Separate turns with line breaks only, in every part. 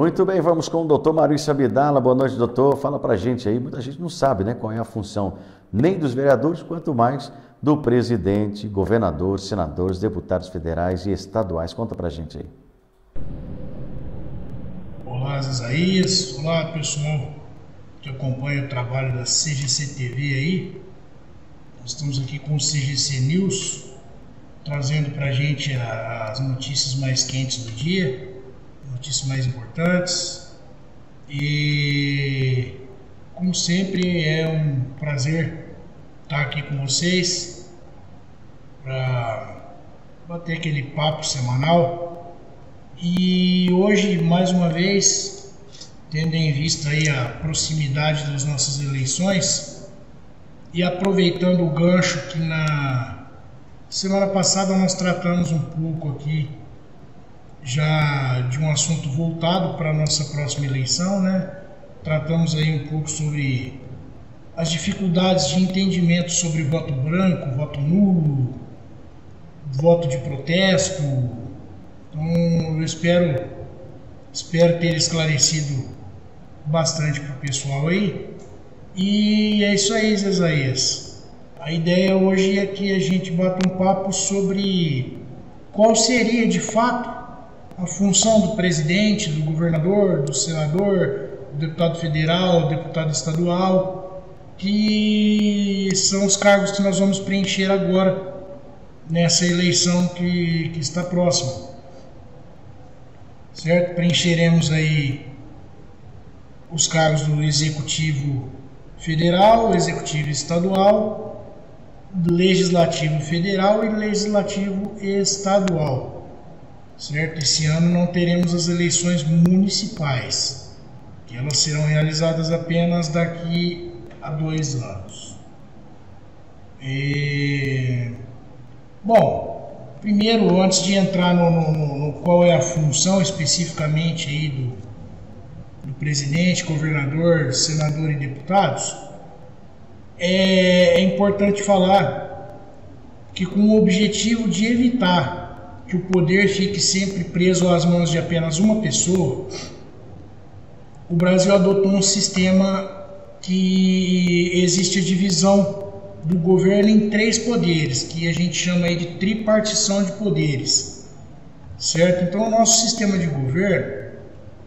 Muito bem, vamos com o doutor Maurício Abdala. Boa noite, doutor. Fala pra gente aí, muita gente não sabe, né, qual é a função nem dos vereadores, quanto mais do presidente, governador, senadores, deputados federais e estaduais. Conta pra gente aí.
Olá, Isaías. Olá, pessoal que acompanha o trabalho da CGC TV aí. Nós estamos aqui com o CGC News, trazendo pra gente as notícias mais quentes do dia, notícias mais importantes. E, como sempre, é um prazer estar aqui com vocês para bater aquele papo semanal. E hoje, mais uma vez, tendo em vista aí a proximidade das nossas eleições e aproveitando o gancho que na semana passada nós tratamos um pouco aqui já de um assunto voltado para a nossa próxima eleição, né? Tratamos aí um pouco sobre as dificuldades de entendimento sobre voto branco, voto nulo, voto de protesto. Então eu espero ter esclarecido bastante para o pessoal aí. E é isso aí, Isaías. A ideia hoje é que a gente bata um papo sobre qual seria de fato a função do presidente, do governador, do senador, do deputado federal, do deputado estadual, que são os cargos que nós vamos preencher agora nessa eleição que está próxima. Certo? Preencheremos aí os cargos do Executivo Federal, Executivo Estadual, Legislativo Federal e Legislativo Estadual. Certo? Esse ano não teremos as eleições municipais, que elas serão realizadas apenas daqui a 2 anos. Bom, primeiro, antes de entrar no qual é a função especificamente aí do presidente, governador, senador e deputados, é importante falar que com o objetivo de evitar que o poder fique sempre preso às mãos de apenas uma pessoa, o Brasil adotou um sistema que existe a divisão do governo em 3 poderes, que a gente chama aí de tripartição de poderes, certo? Então o nosso sistema de governo,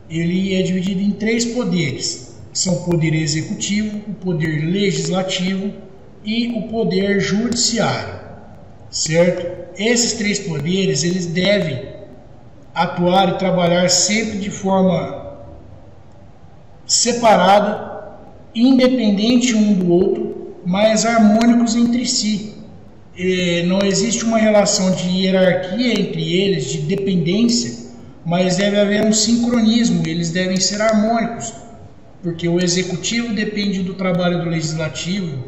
ele é dividido em 3 poderes, que são o poder executivo, o poder legislativo e o poder judiciário, certo? Esses 3 poderes, eles devem atuar e trabalhar sempre de forma separada, independente um do outro, mas harmônicos entre si. Não existe uma relação de hierarquia entre eles, de dependência, mas deve haver um sincronismo, eles devem ser harmônicos, porque o executivo depende do trabalho do legislativo,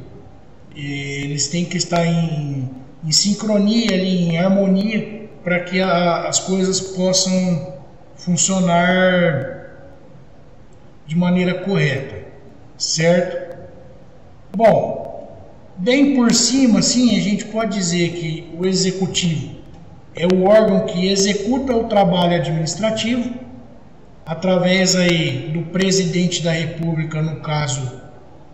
eles têm que estar em sincronia, ali, em harmonia, para que as coisas possam funcionar de maneira correta, certo? Bom, bem por cima, assim, a gente pode dizer que o executivo é o órgão que executa o trabalho administrativo através aí do presidente da República, no caso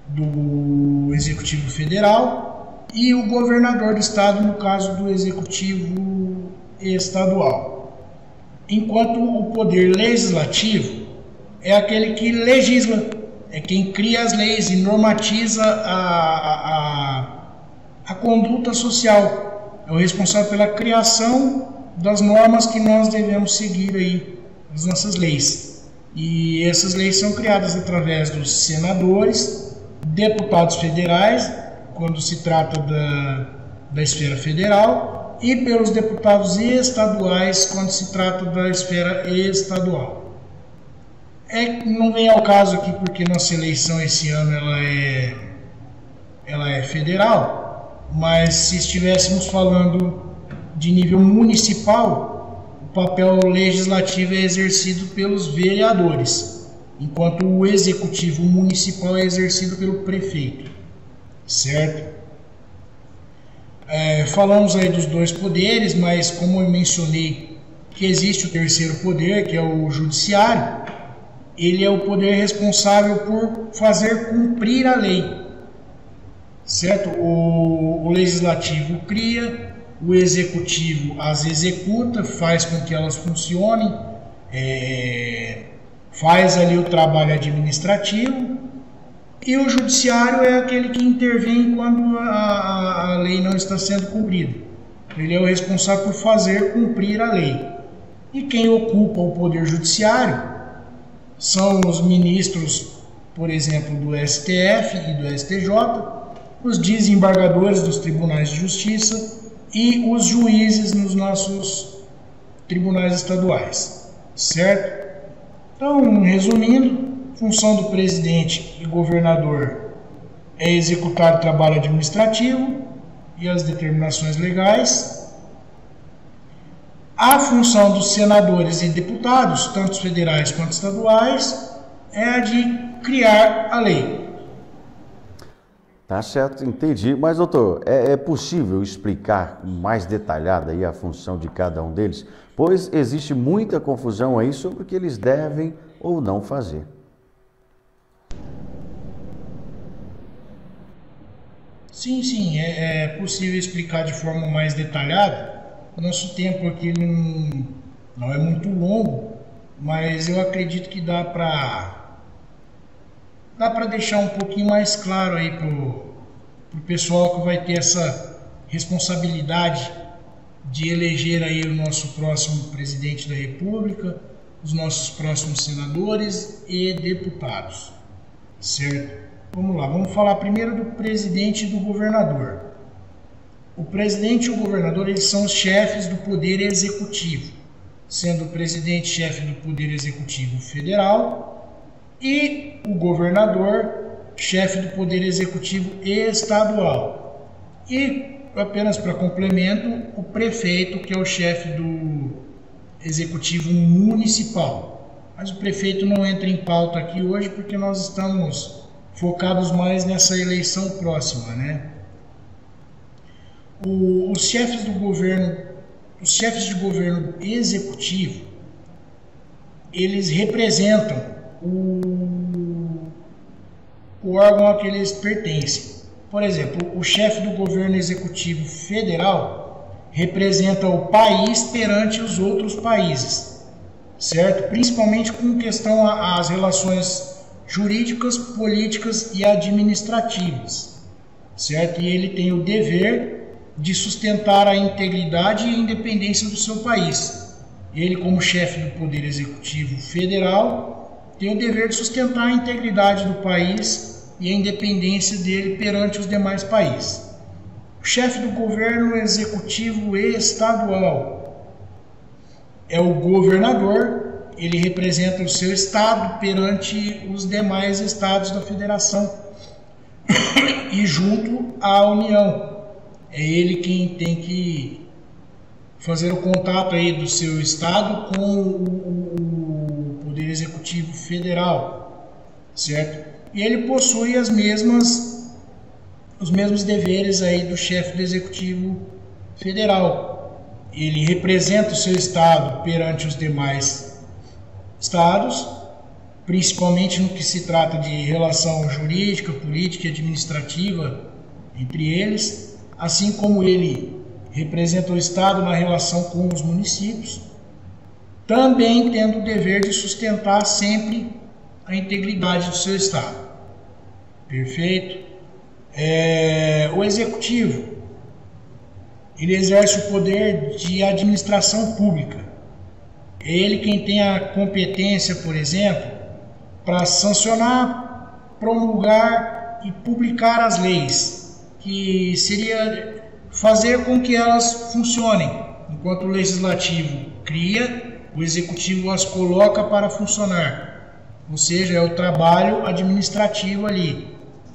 do Executivo Federal, e o governador do estado, no caso do Executivo Estadual. Enquanto o poder legislativo é aquele que legisla, é quem cria as leis e normatiza a conduta social. É o responsável pela criação das normas que nós devemos seguir aí, as nossas leis. E essas leis são criadas através dos senadores, deputados federais, quando se trata da esfera federal, e pelos deputados estaduais, quando se trata da esfera estadual. Não vem ao caso aqui porque nossa eleição esse ano ela é federal, mas se estivéssemos falando de nível municipal, o papel legislativo é exercido pelos vereadores, enquanto o executivo municipal é exercido pelo prefeito. Certo? Falamos aí dos 2 poderes, mas como eu mencionei que existe o terceiro poder, que é o judiciário, ele é o poder responsável por fazer cumprir a lei, certo? O legislativo cria, o executivo as executa, faz com que elas funcionem, faz ali o trabalho administrativo, e o judiciário é aquele que intervém quando a lei não está sendo cumprida. Ele é o responsável por fazer cumprir a lei. E quem ocupa o poder judiciário são os ministros, por exemplo, do STF e do STJ, os desembargadores dos tribunais de justiça e os juízes nos nossos tribunais estaduais, certo? Então, resumindo, a função do presidente e governador é executar o trabalho administrativo e as determinações legais. A função dos senadores e deputados, tanto federais quanto estaduais, é a de criar a lei.
Tá certo, entendi. Mas, doutor, é possível explicar mais detalhada aí a função de cada um deles? Pois existe muita confusão aí sobre o que eles devem ou não fazer.
Sim, é possível explicar de forma mais detalhada. O nosso tempo aqui não é muito longo, mas eu acredito que dá para deixar um pouquinho mais claro aí pro pessoal que vai ter essa responsabilidade de eleger aí o nosso próximo presidente da República, os nossos próximos senadores e deputados, certo? Vamos lá, vamos falar primeiro do presidente e do governador. O presidente e o governador, eles são os chefes do poder executivo, sendo o presidente chefe do poder executivo federal e o governador chefe do poder executivo estadual. E, apenas para complemento, o prefeito, que é o chefe do executivo municipal. Mas o prefeito não entra em pauta aqui hoje porque nós estamos focados mais nessa eleição próxima, né? Os chefes de governo executivo, eles representam o órgão a que eles pertencem. Por exemplo, o chefe do governo executivo federal representa o país perante os outros países, certo? Principalmente com questão às relações jurídicas, políticas e administrativas, certo? E ele tem o dever de sustentar a integridade e a independência do seu país. Ele, como chefe do Poder Executivo Federal, tem o dever de sustentar a integridade do país e a independência dele perante os demais países. O chefe do Governo Executivo Estadual é o governador. Ele representa o seu estado perante os demais estados da federação e junto à União. É ele quem tem que fazer o contato aí do seu estado com o Poder Executivo Federal, certo? E ele possui os mesmos deveres aí do chefe do Executivo Federal. Ele representa o seu estado perante os demais estados, principalmente no que se trata de relação jurídica, política e administrativa entre eles, assim como ele representa o estado na relação com os municípios, também tendo o dever de sustentar sempre a integridade do seu estado. Perfeito? O executivo, ele exerce o poder de administração pública. É ele quem tem a competência, por exemplo, para sancionar, promulgar e publicar as leis, que seria fazer com que elas funcionem. Enquanto o legislativo cria, o executivo as coloca para funcionar. Ou seja, é o trabalho administrativo ali,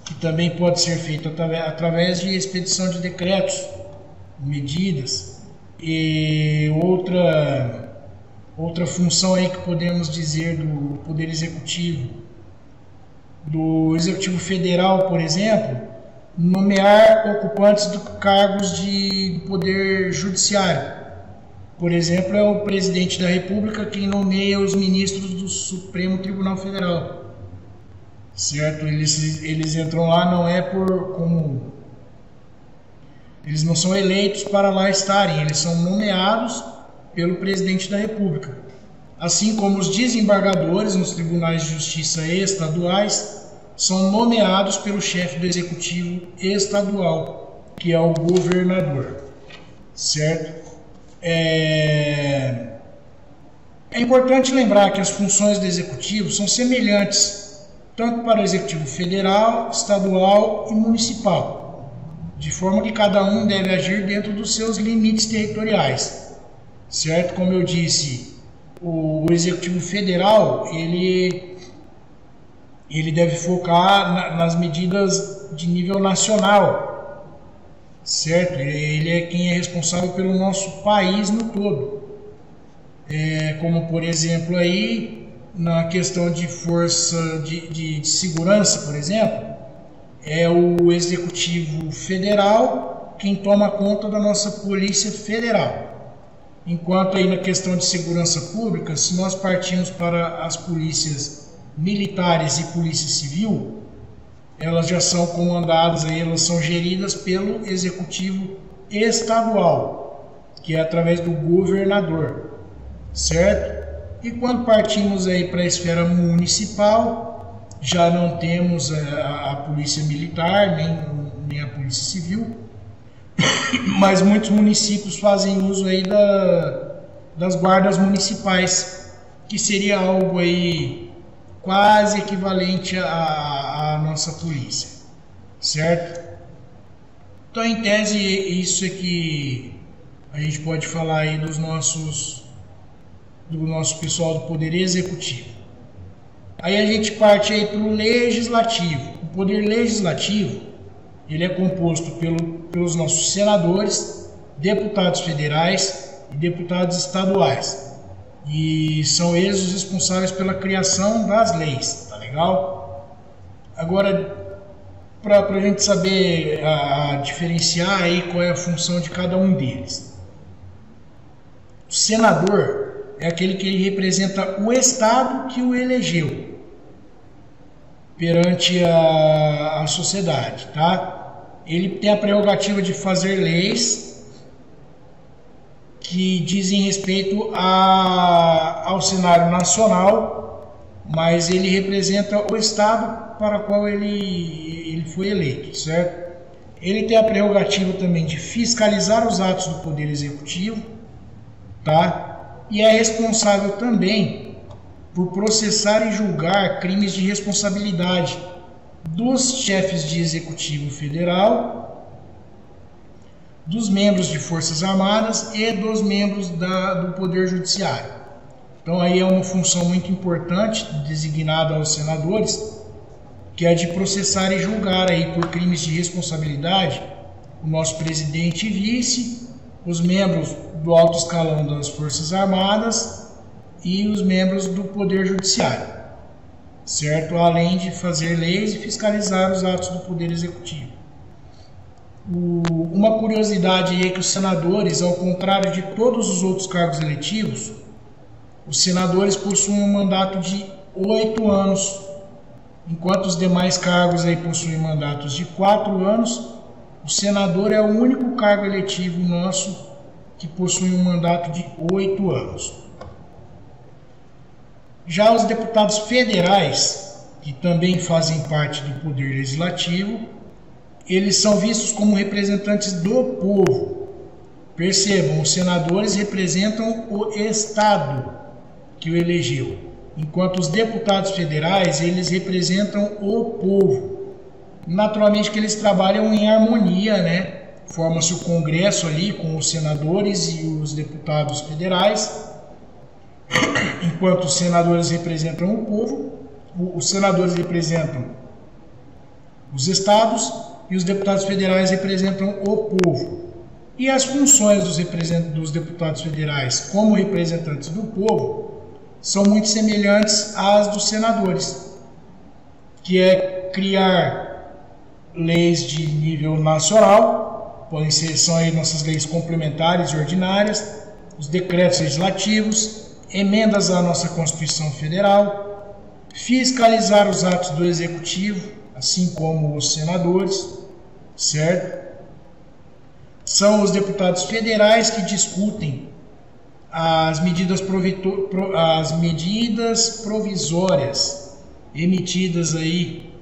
que também pode ser feito através de expedição de decretos, medidas. E outra função aí que podemos dizer do Poder Executivo, do Executivo Federal, por exemplo, nomear ocupantes de cargos de poder judiciário, por exemplo, é o presidente da República quem nomeia os ministros do Supremo Tribunal Federal. Certo? Eles entram lá, não é por como... Eles não são eleitos para lá estarem, eles são nomeados pelo presidente da República. Assim como os desembargadores nos tribunais de justiça estaduais são nomeados pelo chefe do executivo estadual, que é o governador. Certo? É importante lembrar que as funções do executivo são semelhantes tanto para o executivo federal, estadual e municipal, de forma que cada um deve agir dentro dos seus limites territoriais, certo? Como eu disse, o executivo federal ele deve focar nas medidas de nível nacional, certo? Ele é quem é responsável pelo nosso país no todo, como por exemplo aí na questão de força de segurança, por exemplo, é o Executivo Federal quem toma conta da nossa Polícia Federal. Enquanto aí na questão de segurança pública, se nós partimos para as polícias militares e polícia civil, elas já são comandadas, aí, elas são geridas pelo Executivo Estadual, que é através do governador, certo? E quando partimos aí para a esfera municipal, já não temos a polícia militar, nem a polícia civil, mas muitos municípios fazem uso aí das guardas municipais, que seria algo aí quase equivalente à nossa polícia, certo? Então, em tese, isso é que a gente pode falar aí do nosso pessoal do Poder Executivo. Aí a gente parte aí para o Legislativo. O Poder Legislativo, ele é composto pelos nossos senadores, deputados federais e deputados estaduais. E são eles os responsáveis pela criação das leis, tá legal? Agora, para a gente saber diferenciar aí qual é a função de cada um deles. O senador é aquele que ele representa o Estado que o elegeu perante a sociedade, tá? Ele tem a prerrogativa de fazer leis que dizem respeito ao cenário nacional, mas ele representa o Estado para o qual ele foi eleito, certo? Ele tem a prerrogativa também de fiscalizar os atos do Poder Executivo, tá? E é responsável também por processar e julgar crimes de responsabilidade dos chefes de executivo federal, dos membros de Forças Armadas e dos membros do Poder Judiciário. Então aí é uma função muito importante designada aos senadores, que é de processar e julgar aí por crimes de responsabilidade o nosso presidente e vice, os membros do alto escalão das Forças Armadas e os membros do Poder Judiciário, certo? Além de fazer leis e fiscalizar os atos do Poder Executivo. Uma curiosidade é que os senadores, ao contrário de todos os outros cargos eletivos, os senadores possuem um mandato de 8 anos, enquanto os demais cargos aí possuem mandatos de 4 anos, o senador é o único cargo eletivo nosso que possui um mandato de 8 anos. Já os deputados federais, que também fazem parte do Poder Legislativo, eles são vistos como representantes do povo. Percebam, os senadores representam o Estado que o elegeu, enquanto os deputados federais, eles representam o povo. Naturalmente que eles trabalham em harmonia, né? Forma-se o Congresso ali com os senadores e os deputados federais, enquanto os senadores representam o povo, os senadores representam os estados e os deputados federais representam o povo. E as funções dos deputados federais como representantes do povo são muito semelhantes às dos senadores, que é criar leis de nível nacional, são aí nossas leis complementares e ordinárias, os decretos legislativos, emendas à nossa Constituição Federal, fiscalizar os atos do Executivo, assim como os senadores, certo? São os deputados federais que discutem as medidas provisórias emitidas aí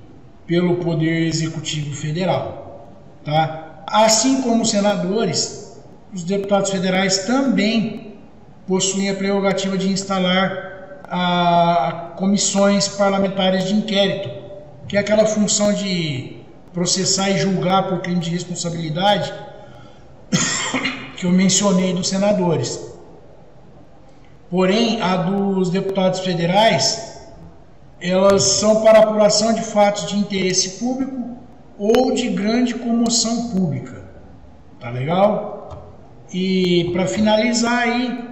pelo Poder Executivo Federal, tá? Assim como os senadores, os deputados federais também possuem a prerrogativa de instalar comissões parlamentares de inquérito, que é aquela função de processar e julgar por crime de responsabilidade que eu mencionei dos senadores. Porém, a dos deputados federais, elas são para apuração de fatos de interesse público ou de grande comoção pública. Tá legal? E para finalizar aí,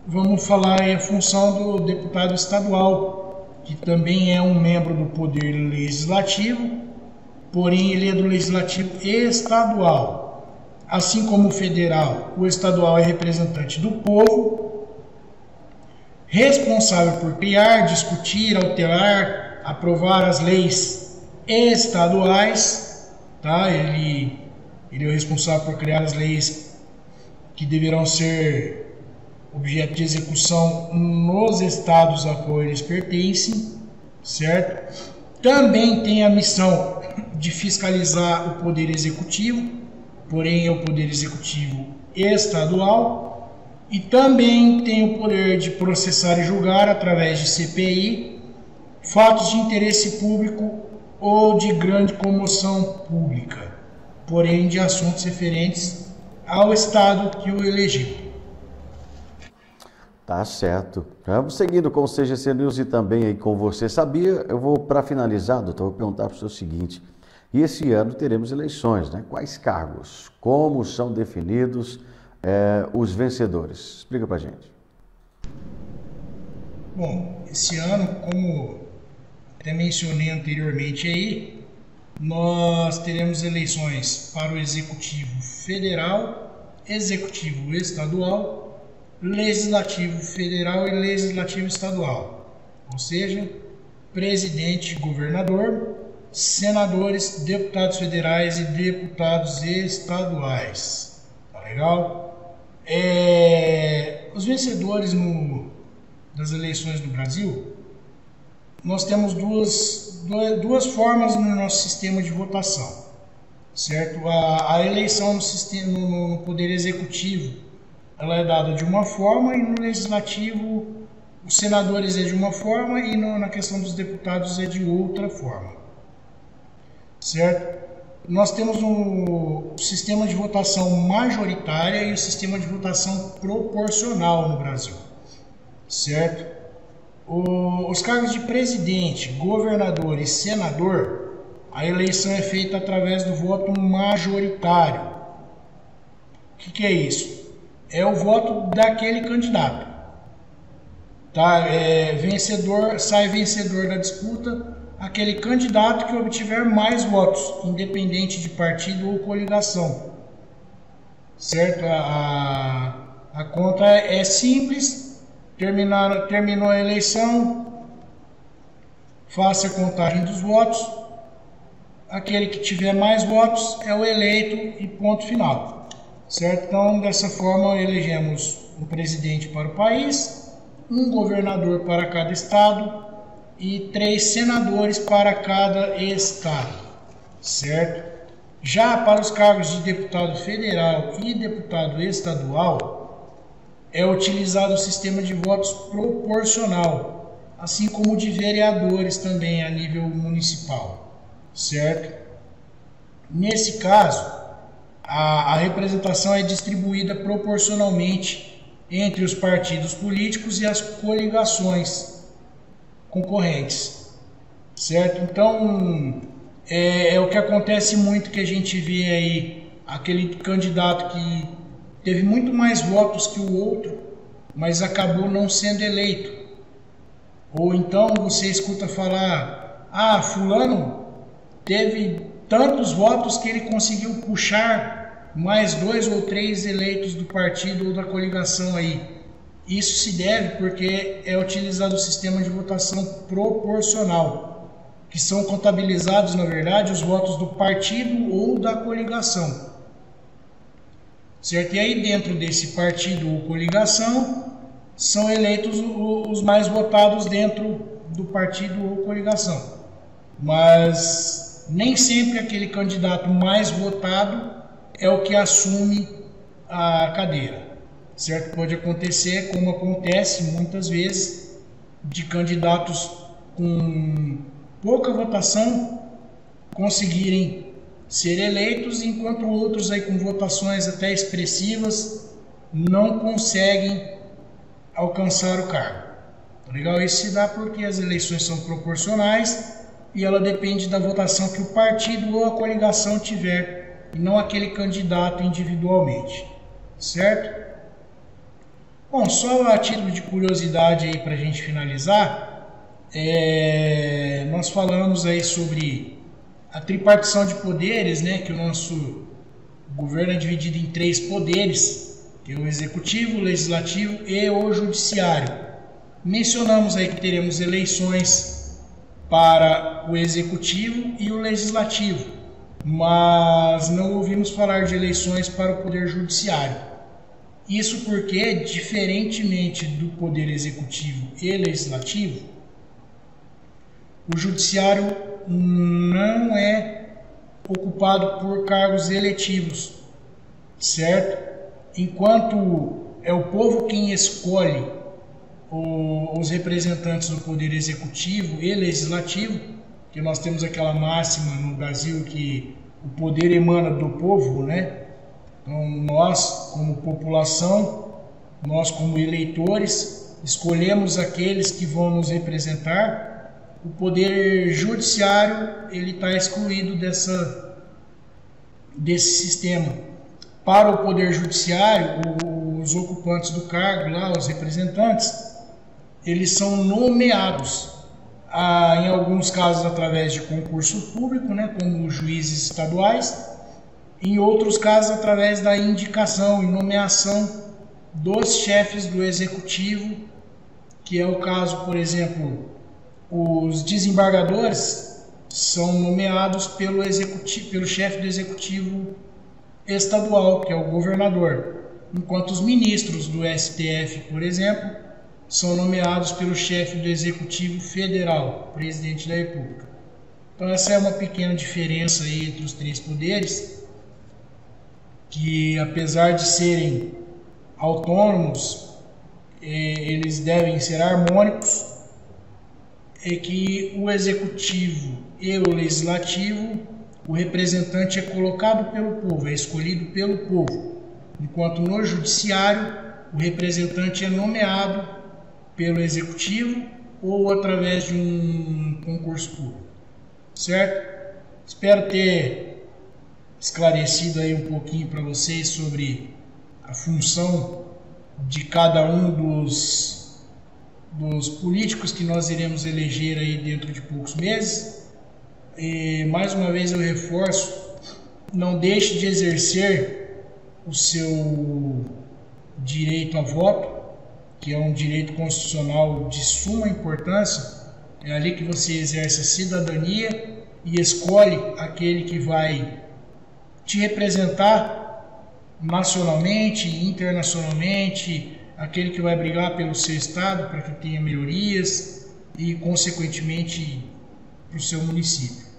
vamos falar aí a função do deputado estadual, que também é um membro do Poder Legislativo, porém ele é do Legislativo Estadual. Assim como o federal, o estadual é representante do povo, responsável por criar, discutir, alterar, aprovar as leis estaduais, tá? Ele é o responsável por criar as leis que deverão ser objeto de execução nos estados a qual eles pertencem, certo? Também tem a missão de fiscalizar o Poder Executivo, porém é o Poder Executivo Estadual, e também tem o poder de processar e julgar através de CPI fatos de interesse público ou de grande comoção pública, porém de assuntos referentes ao Estado que o elegeu.
Tá certo. Vamos seguindo com o CGC News e também aí com você. Sabia, eu vou, para finalizar, doutor, vou perguntar para o senhor o seguinte. E esse ano teremos eleições, né? Quais cargos? Como são definidos os vencedores? Explica para a gente.
Bom, esse ano, como até mencionei anteriormente aí, nós teremos eleições para o Executivo Federal, Executivo Estadual, Legislativo Federal e Legislativo Estadual. Ou seja, presidente, governador, senadores, deputados federais e deputados estaduais. Tá legal? Os vencedores das eleições do Brasil, nós temos duas formas no nosso sistema de votação, certo? A eleição no Poder Executivo, ela é dada de uma forma, e no Legislativo os senadores é de uma forma e na questão dos deputados é de outra forma. Certo? Nós temos o sistema de votação majoritária e o sistema de votação proporcional no Brasil, certo? Os cargos de presidente, governador e senador, a eleição é feita através do voto majoritário. O que é isso? É o voto daquele candidato. Tá? Sai vencedor da disputa aquele candidato que obtiver mais votos, independente de partido ou coligação. Certo? A conta é simples. Terminou a eleição, faça a contagem dos votos. Aquele que tiver mais votos é o eleito e ponto final. Certo? Então, dessa forma, elegemos um presidente para o país, um governador para cada estado e 3 senadores para cada estado, certo? Já para os cargos de deputado federal e deputado estadual, é utilizado o sistema de votos proporcional, assim como de vereadores também a nível municipal, certo? Nesse caso, a representação é distribuída proporcionalmente entre os partidos políticos e as coligações concorrentes, certo? Então, é o que acontece muito, que a gente vê aí, aquele candidato que teve muito mais votos que o outro, mas acabou não sendo eleito. Ou então você escuta falar, fulano teve tantos votos que ele conseguiu puxar mais 2 ou 3 eleitos do partido ou da coligação aí. Isso se deve porque é utilizado o sistema de votação proporcional, que são contabilizados, na verdade, os votos do partido ou da coligação. Certo? E aí dentro desse partido ou coligação são eleitos os mais votados dentro do partido ou coligação. Mas nem sempre aquele candidato mais votado é o que assume a cadeira. Certo? Pode acontecer, como acontece muitas vezes, de candidatos com pouca votação conseguirem ser eleitos, enquanto outros aí com votações até expressivas não conseguem alcançar o cargo. Tá legal? Isso se dá porque as eleições são proporcionais e ela depende da votação que o partido ou a coligação tiver, e não aquele candidato individualmente. Certo? Bom, só a título de curiosidade aí para a gente finalizar, nós falamos aí sobre a tripartição de poderes, né, que o nosso governo é dividido em 3 poderes, que é o executivo, o legislativo e o judiciário. Mencionamos aí que teremos eleições para o executivo e o legislativo, mas não ouvimos falar de eleições para o poder judiciário. Isso porque, diferentemente do poder executivo e legislativo, o judiciário não é ocupado por cargos eletivos, certo? Enquanto é o povo quem escolhe os representantes do poder executivo e legislativo, que nós temos aquela máxima no Brasil que o poder emana do povo, né? Então, nós, como população, nós, como eleitores, escolhemos aqueles que vão nos representar. O poder judiciário ele está excluído desse sistema. Para o poder judiciário, os ocupantes do cargo, lá, os representantes, eles são nomeados, em alguns casos através de concurso público, né, como os juízes estaduais. Em outros casos, através da indicação e nomeação dos chefes do executivo, que é o caso, por exemplo, os desembargadores são nomeados pelo chefe do executivo estadual, que é o governador, enquanto os ministros do STF, por exemplo, são nomeados pelo chefe do executivo federal, presidente da República. Então essa é uma pequena diferença aí entre os 3 poderes, que apesar de serem autônomos, eles devem ser harmônicos, é que o executivo e o legislativo, o representante é colocado pelo povo, é escolhido pelo povo, enquanto no judiciário o representante é nomeado pelo executivo ou através de um concurso público. Certo? Espero ter esclarecido aí um pouquinho para vocês sobre a função de cada um dos políticos que nós iremos eleger aí dentro de poucos meses. E mais uma vez eu reforço, não deixe de exercer o seu direito a voto, que é um direito constitucional de suma importância. É ali que você exerce a cidadania e escolhe aquele que vai te representar nacionalmente, internacionalmente, aquele que vai brigar pelo seu estado para que tenha melhorias e, consequentemente, para o seu município.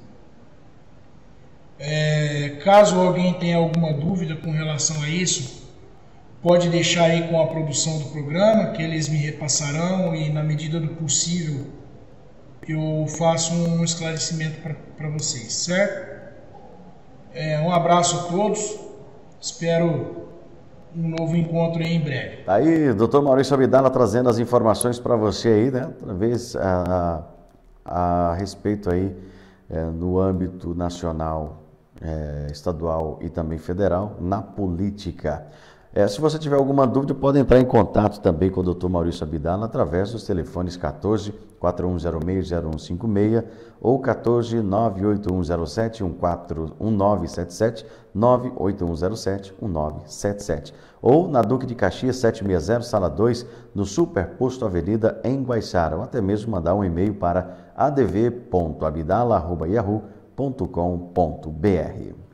Caso alguém tenha alguma dúvida com relação a isso, pode deixar aí com a produção do programa, que eles me repassarão e, na medida do possível, eu faço um esclarecimento para vocês, certo? Um abraço a todos, espero um novo encontro aí em breve.
Aí, doutor Maurício Abdala trazendo as informações para você aí, né? Talvez a respeito aí no âmbito nacional, estadual e também federal, na política. Se você tiver alguma dúvida, pode entrar em contato também com o Dr. Maurício Abdala através dos telefones 14 4106-0156 ou 14 98107-1977, 98107-1977. Ou na Duque de Caxias 760, sala 2, no Superposto Avenida, em Guaiçara. Ou até mesmo mandar um e-mail para adv.abdala@yahoo.com.br.